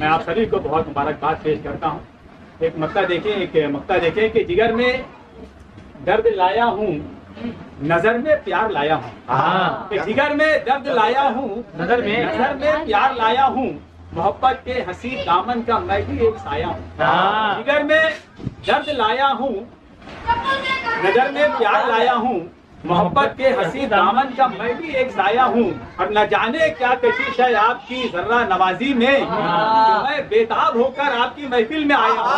मैं आप सभी को बहुत मुबारकबाद पेश करता हूँ। एक मक्ता देखें कि जिगर में दर्द लाया हूँ, नजर में प्यार लाया हूँ। जिगर में दर्द लाया हूँ, नजर में प्यार लाया हूँ, मोहब्बत के हंसी दामन का मैं भी एक साया हूँ। जिगर में दर्द लाया हूँ, नजर में प्यार लाया हूँ, मोहब्बत के हंसी दामन का मैं भी एक साया हूँ। और न जाने क्या कशिश है आपकी जर्रा नवाजी में, मैं बेताब होकर आपकी महफिल में आया हूँ।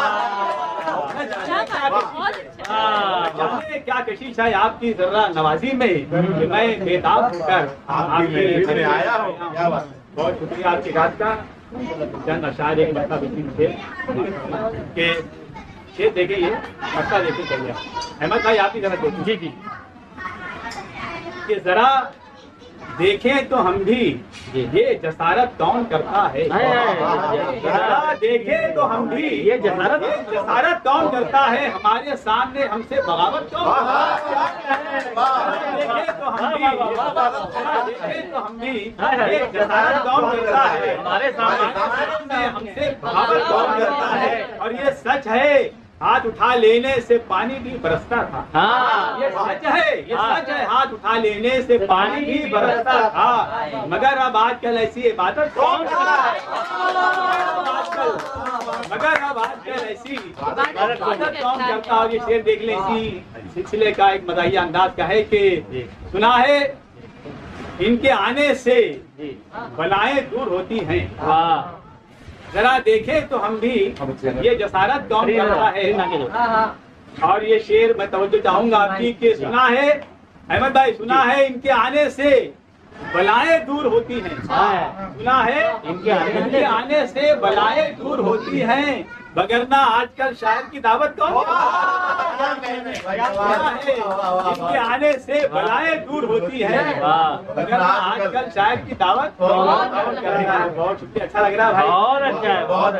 न जाने क्या कशिश है आपकी जर्रा नवाजी में, मैं बेताब होकर आपकी महफिल में आया हूँ। बहुत शुक्रिया आपकी बात का। चंद अशार एक मक्ता के शेर देखे, ये मक्ता देखे चलिए। अहमद भाई आप ही जरा देखिए। जी जी, कि जरा देखें तो हम भी ये जसारत कौन करता है। जरा देखें तो हम भी ये जसारत कौन करता है, हमारे सामने हमसे बगावत कौन करता है। देखें तो हम भी ये जसारत कौन करता है, हमारे सामने हमसे बगावत कौन करता है। और ये सच है हाथ उठा लेने से पानी भी बरसता था। ये सच है हाथ उठा लेने से पानी भी बरसता था, मगर अब आजकल ऐसी इबादत कौन करता है। मगर अब आजकल ऐसी इबादत कौन करता है। ये शेर देख लें, इसी सिलसिले का एक मज़ाहिया अंदाज का है कि सुना है इनके आने से बलाएं दूर होती हैं, जरा देखें तो हम भी ये जसारत कौन करता है। और ये शेर मैं तवज्जो चाहूंगा आपकी कि सुना है अहमद भाई, सुना है इनके आने से बलाएं दूर होती हैं। सुना है इनके आने से बलाएं दूर होती हैं, वगरना आजकल शायर की दावत कौन इनके आने से बलाएं दूर होती है, वगरना आजकल शायर की दावत कौन करता है। बहुत शुक्रिया, अच्छा लग रहा है भाई, और अच्छा है, बहुत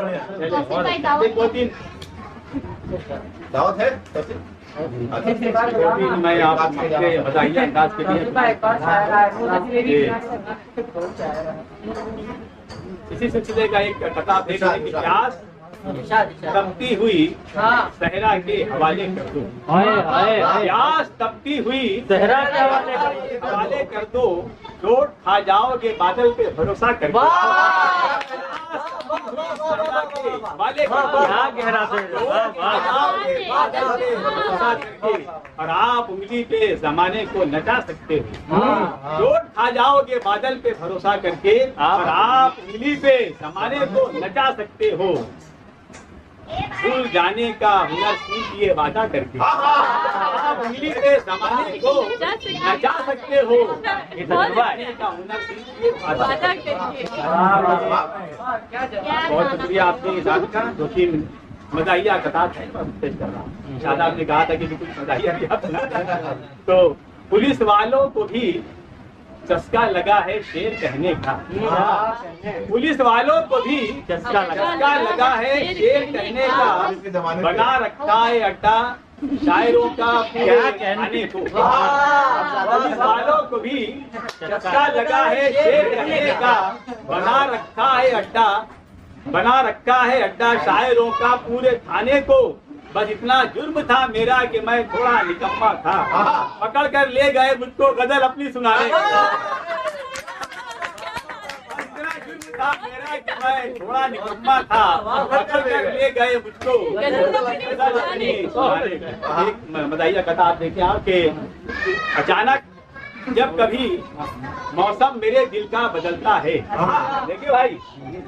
दावत है। मैं आपके बधाइयाँ अंदाज के लिए इसी सिलसिले का एक किताब देख रहे हैं, प्यास तपती हुई सहरा के हवाले कर दो। प्यास तपती हुई सहरा के हवाले कर दो, चोट खा जाओगे बादल पे भरोसा कर दो। और आप उंगली पे जमाने को नचा सकते हो। चोट खा जाओगे बादल पे भरोसा करके, और आप उंगली पे जमाने को नचा सकते हो। भूल जाने का हुनर सीखिए वादा करके, आप उंगली पे जमाने को नचा सकते हो। का हुनर सीखिए वादा करके। बहुत शुक्रिया आपके इजाज़त का, जो कि मज़ाहिया किताब है पेश कर रहा हूँ। शादाब ने कहा था कि कुछ मज़ाहिया तो पुलिस वालों को भी चस्का लगा है शेर कहने का। पुलिस वालों को भी चस्का लगा है शेर कहने का, बना रखा है अड्डा शायरों का क्या कहने को। पुलिस वालों को भी चस्का लगा है शेर कहने का, बना रखा है अड्डा शायरों का पूरे थाने को। बस इतना जुर्म था मेरा कि मैं थोड़ा निकम्मा था, पकड़ कर ले गए मुझको गजल अपनी सुनाने। इतना जुर्म था मेरा कि मैं थोड़ा निकम्मा था, पकड़ कर ले गए मुझको गजल अपनी सुनाने। एक मज़ाहिया किताब देखिए आपके, अचानक जब कभी मौसम मेरे दिल का बदलता है। देखिए भाई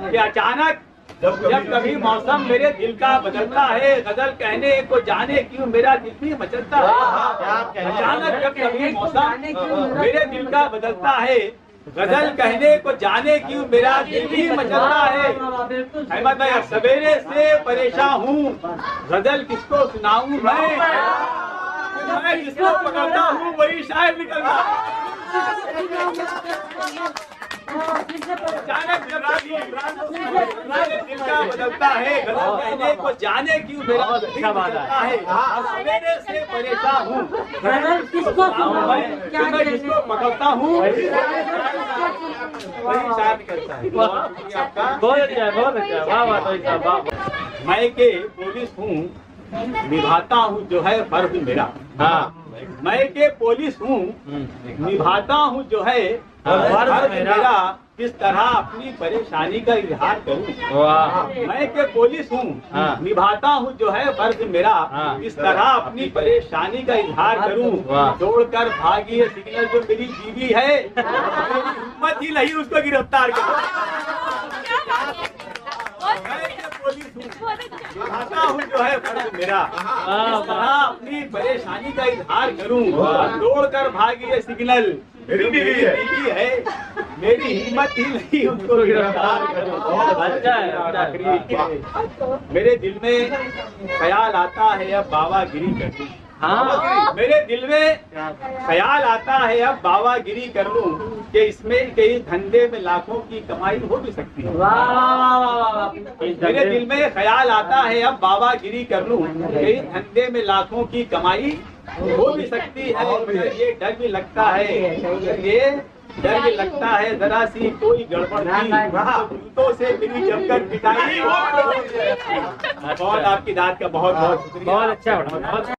कि अचानक जब कभी मौसम मेरे दिल का बदलता है, गजल कहने को जाने क्यों मेरा दिल भी मचलता है। अचानक जब कभी मौसम मेरे दिल का बदलता है, गजल कहने को जाने क्यों मेरा दिल भी मचलता है। अहमद भाई, सवेरे से परेशान हूँ, गजल किसको सुनाऊं मैं जिसको पकड़ता हूँ वही शायर निकलता। अचानक जब दिल का बदलता है, गजल कहने को जाने क्यों मेरा दिल बदलता है। सवेरे से परेशान हूँ, गजल किसको सुनाऊं मैं जिसको पकड़ता हूँ। वही शायर निकलता है। बहुत शुक्रिया आपका। बहुत अच्छा, बहुत अच्छा, वाह वाह भाई साहब, वाह। मैं के पुलिस हूँ, निभाता हूँ जो है फर्ज मेरा। हाँ, मैं के पुलिस हूँ, निभाता हूँ जो है फर्ज मेरा। किस तरह अपनी परेशानी का इजहार करूँ। वाह। मैं के पुलिस हूँ, हाँ। निभाता हूँ जो है फर्ज मेरा। हाँ। किस तरह अपनी परेशानी का इजहार करूँ। वाह। तोड़कर भागी है सिग्नल जो मेरी बीवी है, मेरी हिम्मत ही नहीं उसको गिरफ्तार करूँ। मैं के पुलिस हूँ, निभाता हूँ जो है फर्ज मेरा। किस तरह अपनी परेशानी का इजहार करूँ। तोड़कर भागी है सिग्नल मेरी बीवी है, मेरी हिम्मत ही नहीं उसको गिरफ्तार करूं। अच्छा है, अच्छा है। मेरे दिल में ख्याल आता है अब बाबागिरी कर लूं। हाँ। मेरे दिल में ख्याल आता है अब बाबागिरी कर लूं कि इसमें कई धंधे में लाखों की कमाई हो भी सकती है। मेरे दिल में ख्याल आता है अब बाबागिरी कर लूं कि इस धंधे में लाखों की कमाई हो भी सकती है। मुझे ये डर भी लगता है, ये डर भी लगता है जरा सी कोई गड़बड़ की जूतों से मेरी जमकर पिटाई। बहुत आपकी दाद का बहुत बहुत शुक्रिया। बहुत अच्छा, बहुत